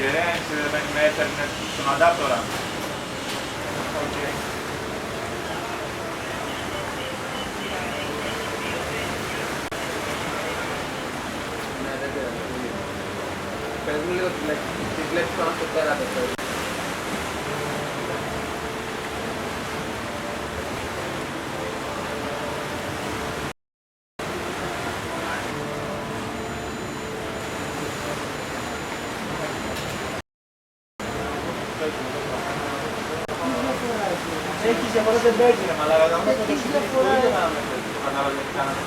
Η ωραία είναι συνδεδεμένη με Ethernet στον αντάπτορα. Okay. Ναι, δεν πειράζει. Πες μου λίγο τι βλέπεις πάνω στο τέρατο. Έχεις διαφορά, δεν παίζει ρε μαλάκα. Έχεις διαφορά. Κατάλαβες τι κάναμε.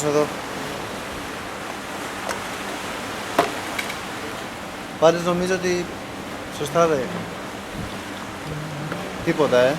Εδώ. Πάντως νομίζω ότι σωστά δεν είναι. Τίποτα,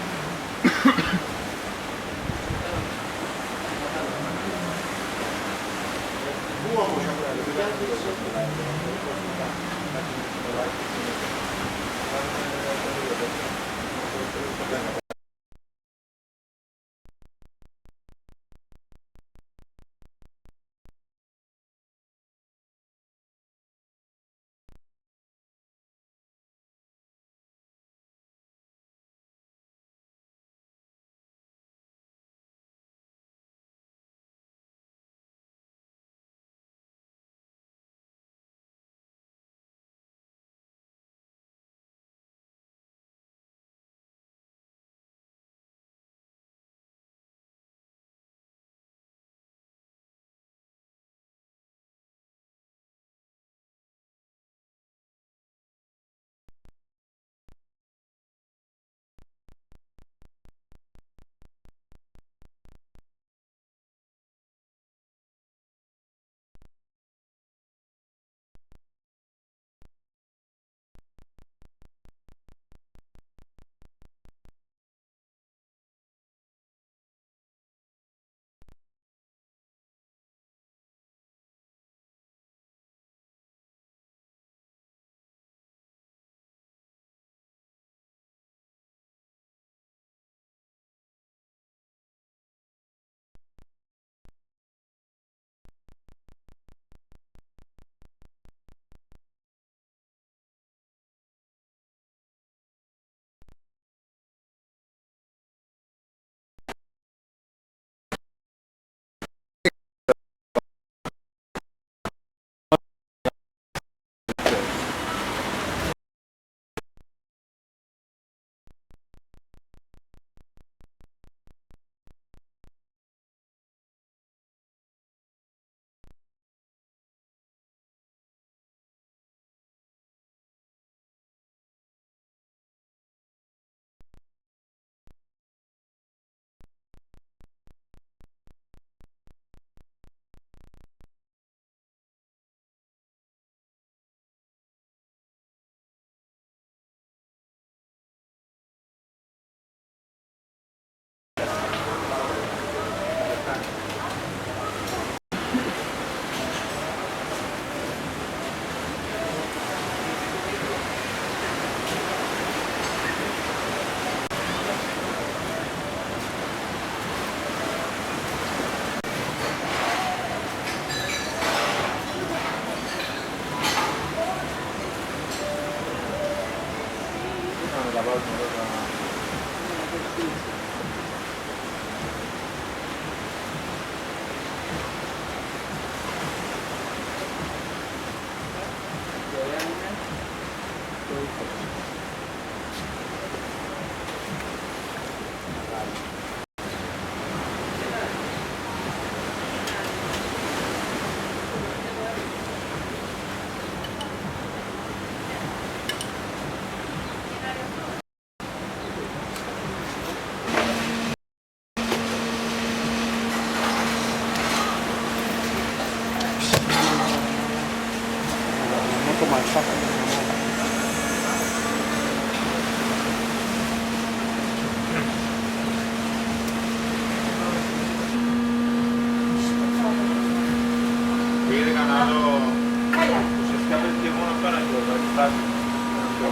ένα κόμμα, έτσι φτάσει.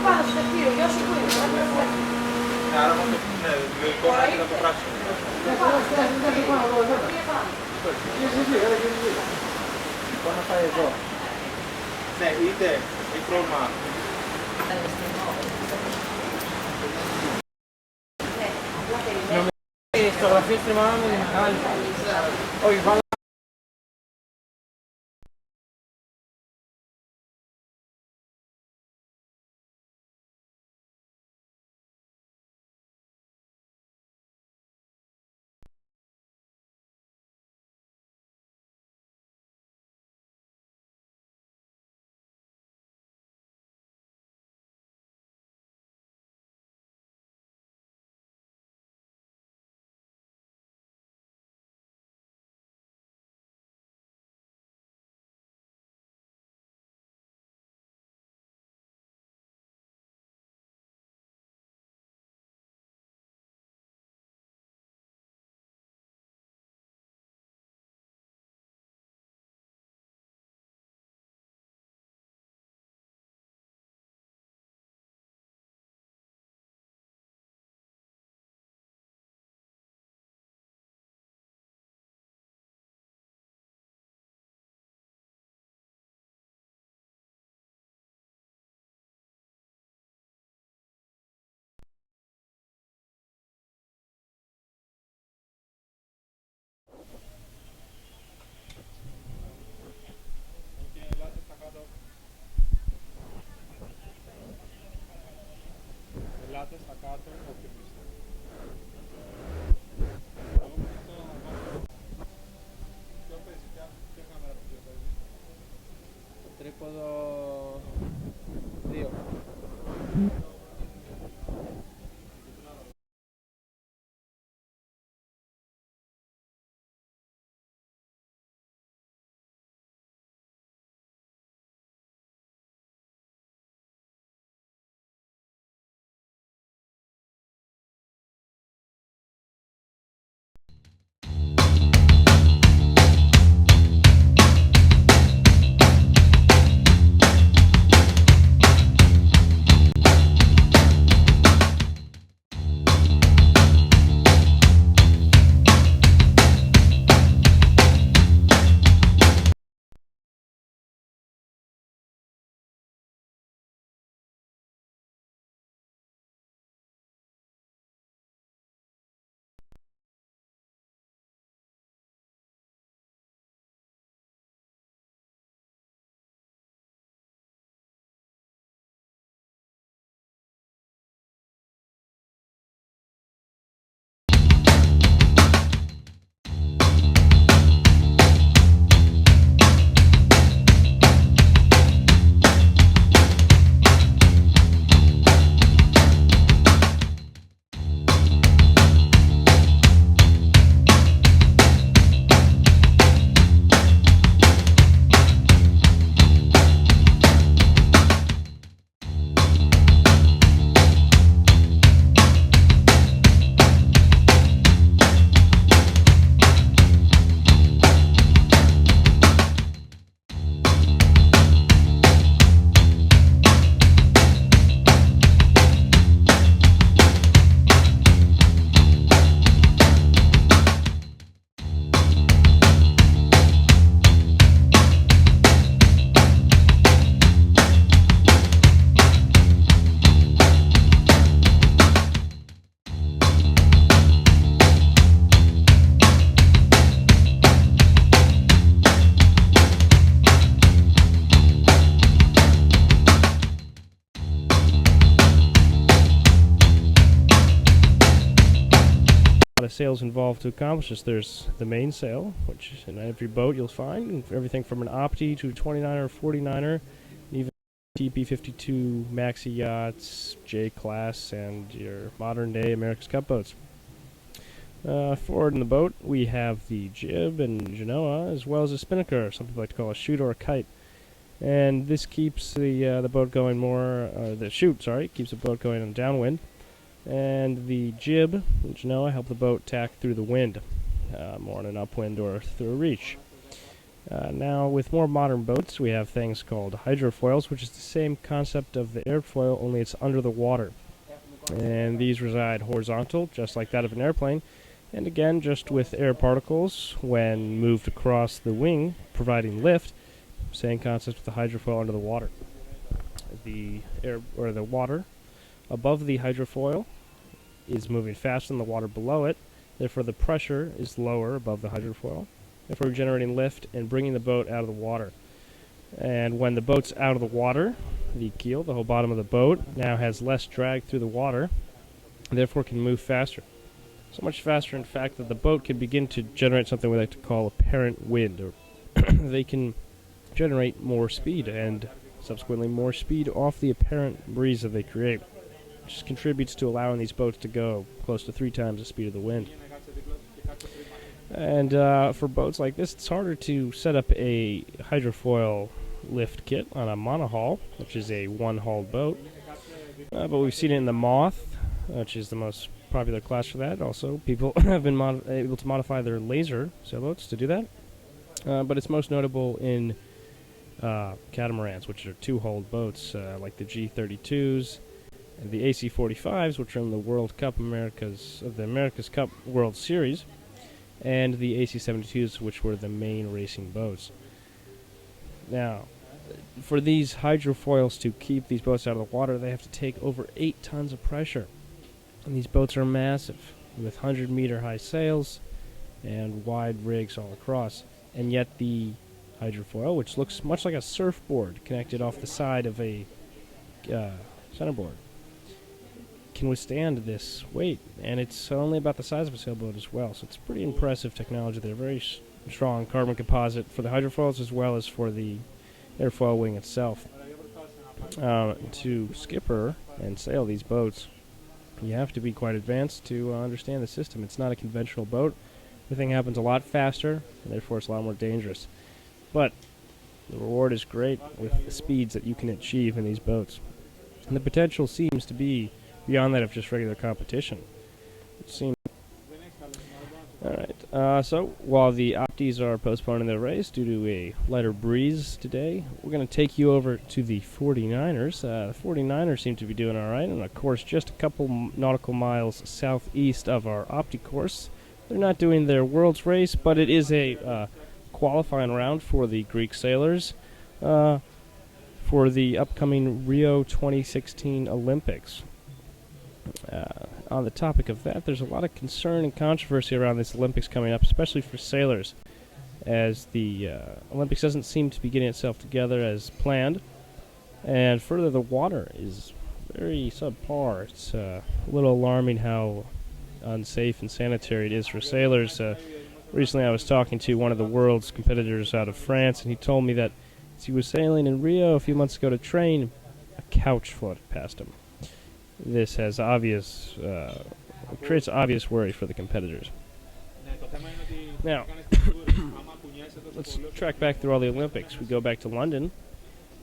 Πάνω στο τευτήριο, για όσο που είναι, θα πρέπει να φέρει. Ναι, άρα μόνο το λογικό να είναι το πράσινο. Πώς να πάει εδώ. Ναι, είτε μικρό μάτι. Η φωτογραφία στην μάνα μου είναι μεγάλη. Όχι, βάλα. Ελάτε στα κάτω, όποιο είστε. Ποιο παίζει, ποια κάμερα παίζει. Τρίποδο 2. A lot of sails involved to accomplish this. There's the mainsail, which in every boat you'll find, everything from an Opti to a 29er or 49er, even TP-52 maxi yachts, J-class, and your modern-day America's Cup boats. Forward in the boat, we have the jib and genoa, as well as a spinnaker, some people like to call a chute or a kite. And this keeps the boat going more, the chute, sorry, keeps the boat going on downwind. And the jib, which help the boat tack through the wind, more on an upwind or through a reach. Now, with more modern boats, we have things called hydrofoils, which is the same concept of the airfoil, only it's under the water. And these reside horizontal, just like that of an airplane, and again, just with air particles when moved across the wing, providing lift. Same concept with the hydrofoil under the water. The air or the water above the hydrofoil is moving faster than the water below it. Therefore, the pressure is lower above the hydrofoil. Therefore, generating lift and bringing the boat out of the water. And when the boat's out of the water, the keel, the whole bottom of the boat, now has less drag through the water, and therefore can move faster. So much faster, in fact, that the boat can begin to generate something we like to call apparent wind, or they can generate more speed and subsequently more speed off the apparent breeze that they create, which contributes to allowing these boats to go close to 3 times the speed of the wind. And for boats like this, it's harder to set up a hydrofoil lift kit on a monohull, which is a one-hulled boat. But we've seen it in the Moth, which is the most popular class for that. Also, people have been able to modify their laser sailboats to do that. But it's most notable in catamarans, which are 2-hulled boats, like the G32s, and the AC-45s, which are in the World Cup the America's Cup World Series, and the AC-72s, which were the main racing boats. Now, for these hydrofoils to keep these boats out of the water, they have to take over 8 tons of pressure. And these boats are massive, with 100-meter high sails and wide rigs all across. And yet the hydrofoil, which looks much like a surfboard connected off the side of a centerboard, can withstand this weight. And it's only about the size of a sailboat as well. So it's pretty impressive technology. They're very strong carbon composite for the hydrofoils as well as for the airfoil wing itself. To skipper and sail these boats, you have to be quite advanced to understand the system. It's not a conventional boat. Everything happens a lot faster, and therefore it's a lot more dangerous. But the reward is great with the speeds that you can achieve in these boats. And the potential seems to be beyond that of just regular competition. It seems. Alright, so while the Opties are postponing their race due to a lighter breeze today, we're going to take you over to the 49ers. The 49ers seem to be doing alright, and of course just a couple nautical miles southeast of our Opti course. They're not doing their World's race, but it is a qualifying round for the Greek sailors for the upcoming Rio 2016 Olympics. On the topic of that, there's a lot of concern and controversy around this Olympics coming up, especially for sailors, as the Olympics doesn't seem to be getting itself together as planned, and further, the water is very subpar. It's a little alarming how unsafe and sanitary it is for sailors. Recently I was talking to one of the world's competitors out of France, and he told me that as he was sailing in Rio a few months ago to train, a couch floated past him. This has creates obvious worry for the competitors. Now, let's track back through all the Olympics. We go back to London,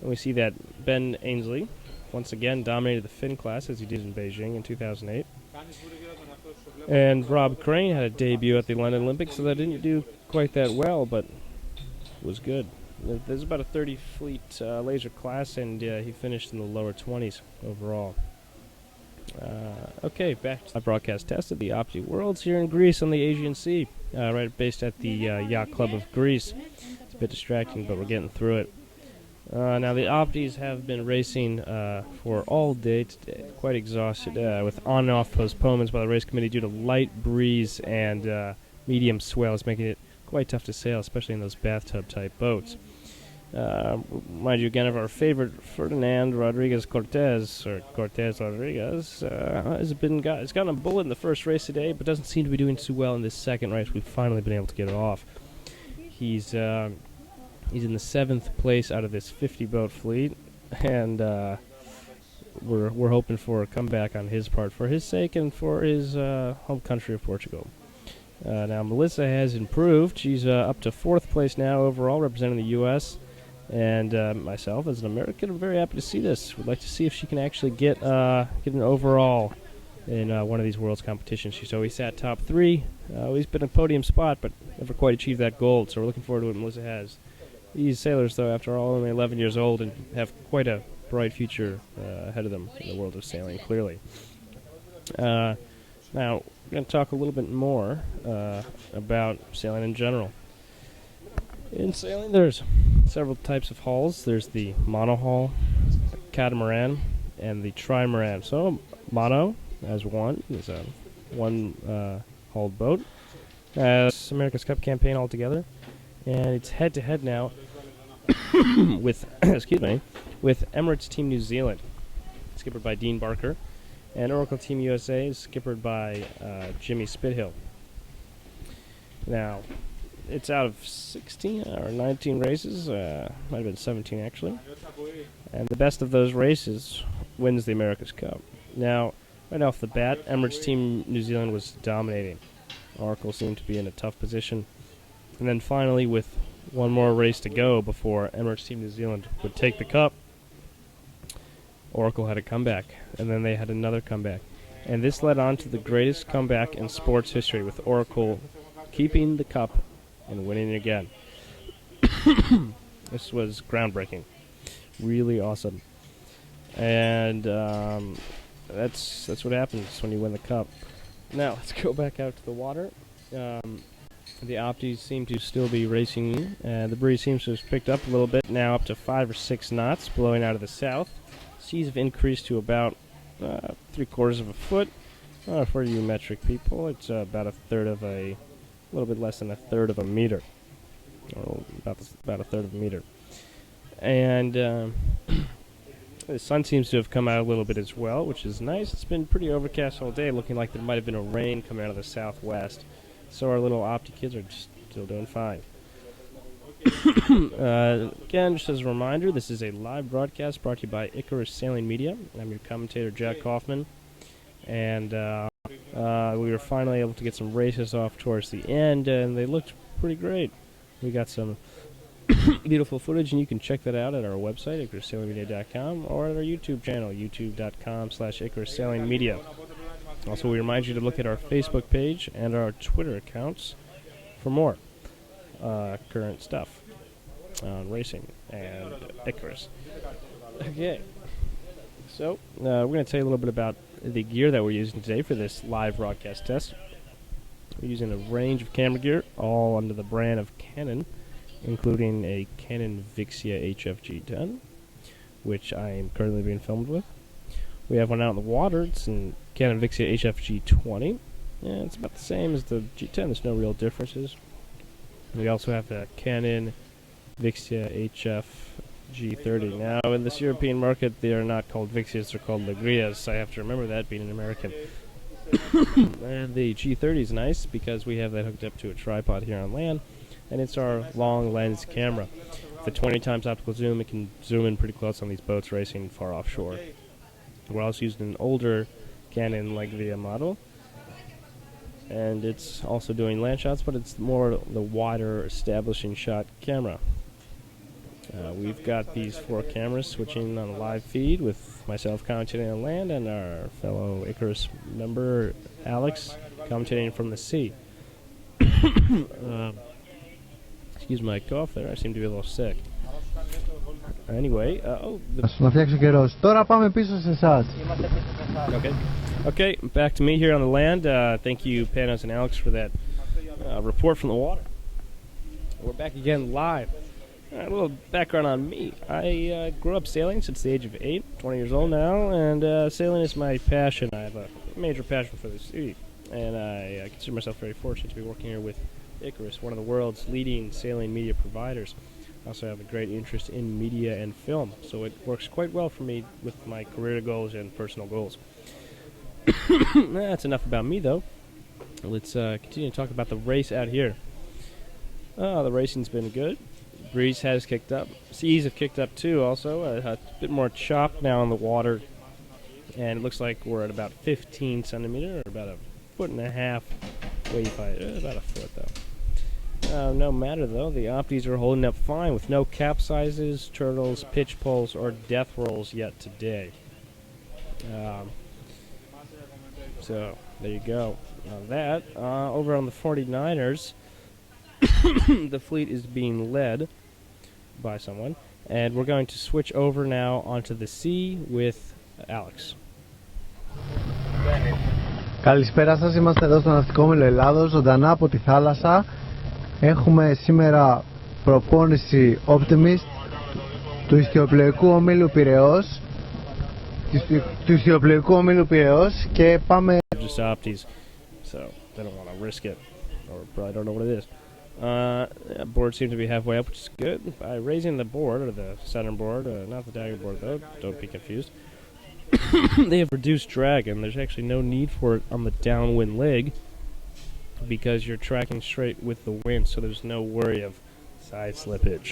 and we see that Ben Ainsley once again dominated the Finn class as he did in Beijing in 2008. And Rob Crane had a debut at the London Olympics, so that didn't do quite that well, but was good. There's about a 30-fleet laser class, and he finished in the lower 20s overall. Okay, back to the broadcast test of the Opti Worlds here in Greece on the Aegean Sea, right based at the Yacht Club of Greece. It's a bit distracting, but we're getting through it. Now, the Optis have been racing for all day today, quite exhausted, with on and off postponements by the race committee due to light breeze and medium swells, making it quite tough to sail, especially in those bathtub-type boats. Mind you again of our favorite Ferdinand Rodriguez-Cortez, or Cortez-Rodriguez, has gotten a bullet in the first race today, but doesn't seem to be doing too well in this second race. We've finally been able to get it off. He's in the 7th place out of this 50-boat fleet, and we're hoping for a comeback on his part for his sake and for his home country of Portugal. Now, Melissa has improved. She's up to 4th place now overall, representing the U.S., and myself, as an American, I'm very happy to see this. We'd like to see if she can actually get an overall in one of these Worlds competitions. She's always sat top 3. Always been a podium spot, but never quite achieved that gold, so we're looking forward to what Melissa has These sailors, though, after all, are only 11 years old and have quite a bright future ahead of them in the world of sailing, clearly. Now, we're going to talk a little bit more about sailing in general. In sailing, there's several types of hulls. There's the monohull, catamaran, and the trimaran. So, mono, as one, is a one-hulled boat. As America's Cup campaign altogether. And it's head-to-head now with, with Emirates Team New Zealand, skippered by Dean Barker, and Oracle Team USA is skippered by Jimmy Spithill. Now, it's out of 16 or 19 races, might have been 17 actually, and the best of those races wins the America's Cup. Now, right off the bat, Emirates Team New Zealand was dominating. Oracle seemed to be in a tough position. And then finally, with one more race to go before Emirates Team New Zealand would take the cup, Oracle had a comeback, and then they had another comeback. And this led on to the greatest comeback in sports history, with Oracle keeping the cup and winning again. This was groundbreaking. Really awesome. And that's what happens when you win the cup. Now, let's go back out to the water. The Opties seem to still be racing. The breeze seems to have picked up a little bit, now up to 5 or 6 knots, blowing out of the south. Seas have increased to about 3/4 of a foot. For you metric people, it's about a little bit less than a third of a meter. Or about a third of a meter. And the sun seems to have come out a little bit as well, which is nice. It's been pretty overcast all day, looking like there might have been a rain coming out of the southwest. So our little Opti kids are just still doing fine. Again, just as a reminder, this is a live broadcast brought to you by Icarus Sailing Media. I'm your commentator, Jack Kaufman. And we were finally able to get some races off towards the end, and they looked pretty great. We got some beautiful footage, and you can check that out at our website, IcarusSailingMedia.com, or at our YouTube channel, youtube.com/IcarusSailingMedia. Also, we remind you to look at our Facebook page and our Twitter accounts for more current stuff on racing and Icarus. Okay, so we're going to tell you a little bit about the gear that we're using today for this live broadcast test. We're using a range of camera gear, all under the brand of Canon, including a Canon Vixia HFG10, which I am currently being filmed with. We have one out in the water. It's a Canon Vixia HFG20. Yeah, it's about the same as the G10. There's no real differences. We also have a Canon Vixia HFG30. Now, in this European market, they are not called Vixias, they're called Legrias. I have to remember that, being an American. And the G30 is nice because we have that hooked up to a tripod here on land, and it's our long lens camera. With a 20 times optical zoom, it can zoom in pretty close on these boats racing far offshore. We're also using an older Canon Legria model, and it's also doing land shots, but it's more the wider establishing shot camera. We've got these 4 cameras switching on a live feed with myself commentating on land and our fellow Icarus member Alex commentating from the sea. Excuse my cough there, I seem to be a little sick. Anyway, Να φτιάξει καιρός. Τώρα πάμε πίσω σε εσάς. Okay, back to me here on the land. Thank you, Panos and Alex, for that report from the water. We're back again live. A little background on me. I grew up sailing since the age of 8, 20 years old now, and sailing is my passion. I have a major passion for the sea, and I consider myself very fortunate to be working here with Icarus, one of the world's leading sailing media providers. I also have a great interest in media and film, so it works quite well for me with my career goals and personal goals. That's enough about me, though. Let's continue to talk about the race out here. The racing's been good. Breeze has kicked up. Seas have kicked up, too, also. A bit more chop now in the water, and it looks like we're at about 15 centimeter, or about a foot and a half wave height. About a foot, though. No matter, though, the Opties are holding up fine with no capsizes, turtles, pitch poles, or death rolls yet today. So, there you go. On that, over on the 49ers, the fleet is being led by someone. And we're going to switch over now onto the sea with Alex. Καλησπέρα σας, είμαστε εδώ στο Ναυτικό Όμιλο Ελλάδος, ζωντανά από τη θάλασσα. Έχουμε σήμερα προπόνηση Optimist του ιστιοπλοϊκού ομίλου Πειραιώς. Και πάμε... Just opties, so they don't want to risk it, or probably don't know what it is. Board seems to be halfway up, which is good. By raising the board, or the center board, not the dagger board though, don't be confused. They have reduced drag, and there's actually no need for it on the downwind leg because you're tracking straight with the wind, so there's no worry of side slippage.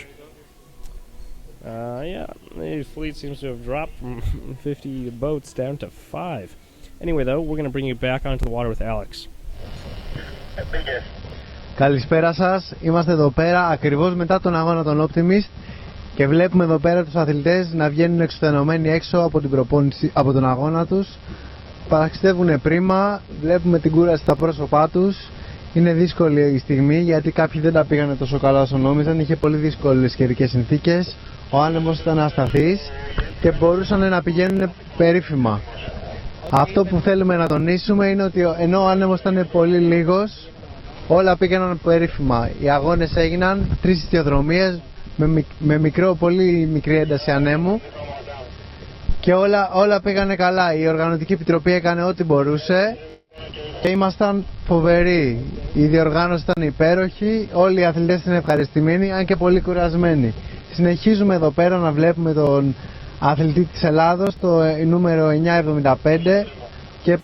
Yeah, the fleet seems to have dropped from 50 boats down to 5. Anyway, though, we're going to bring you back onto the water with Alex. Καλησπέρα σας, είμαστε εδώ πέρα ακριβώς μετά τον αγώνα των Optimist και βλέπουμε εδώ πέρα τους αθλητές να βγαίνουν εξουθενωμένοι έξω από την προπόνηση, από τον αγώνα τους. Παραξιτεύουν πρίμα, βλέπουμε την κούραση στα πρόσωπά τους. Είναι δύσκολη η στιγμή γιατί κάποιοι δεν τα πήγανε τόσο καλά όσο νόμιζαν, είχε πολύ δύσκολες καιρικές συνθήκες. Ο άνεμος ήταν ασταθής και μπορούσαν να πηγαίνουν περίφημα. Αυτό που θέλουμε να τονίσουμε είναι ότι ενώ ο άνεμος ήταν πολύ λίγος, όλα πήγαιναν περίφημα. Οι αγώνες έγιναν 3 ιστιοδρομίες με πολύ μικρή ένταση ανέμου και όλα πήγανε καλά. Η Οργανωτική Επιτροπή έκανε ό,τι μπορούσε και ήμασταν φοβεροί. Η διοργάνωση ήταν υπέροχη, όλοι οι αθλητές ήταν ευχαριστημένοι, αν και πολύ κουρασμένοι. Συνεχίζουμε εδώ πέρα να βλέπουμε τον αθλητή της Ελλάδος, το νούμερο 975 και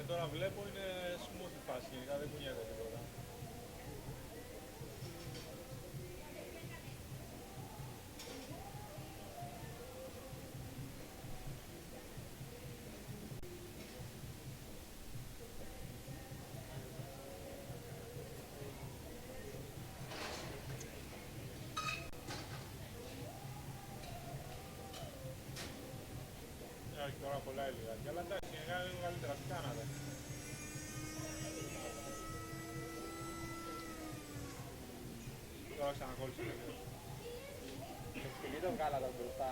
Τώρα βλέπω είναι smooth η φάση, γενικά δεν κουνιέται τίποτα. έχει τώρα πολλά λιγάκι. Αλλά εντάξει, είναι λίγο καλύτερα. Τι κάνατε? Τώρα ξανακόλλησε λίγο. Το σκυλί τον βγάλατε από μπροστά.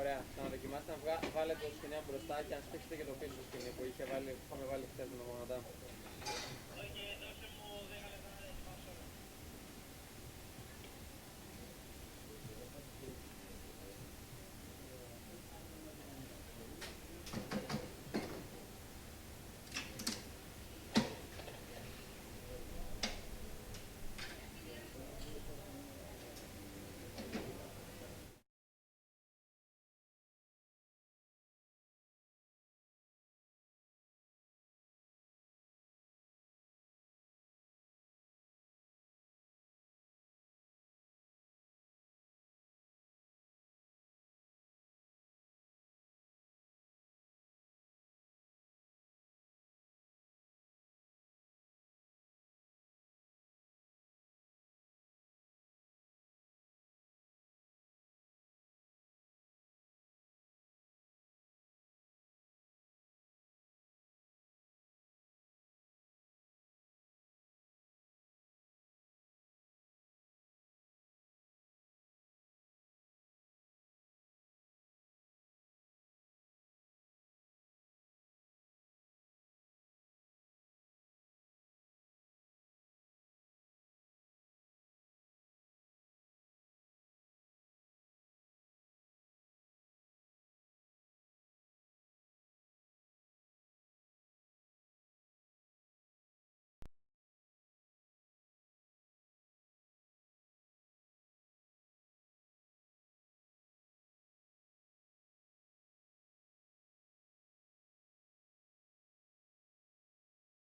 Ωραία, ξαναδοκιμάστε να βάλετε το σκηνή από μπροστά και αν σπίξετε και το πίσω σκηνή που είχαμε βάλει χθες με το γονατά.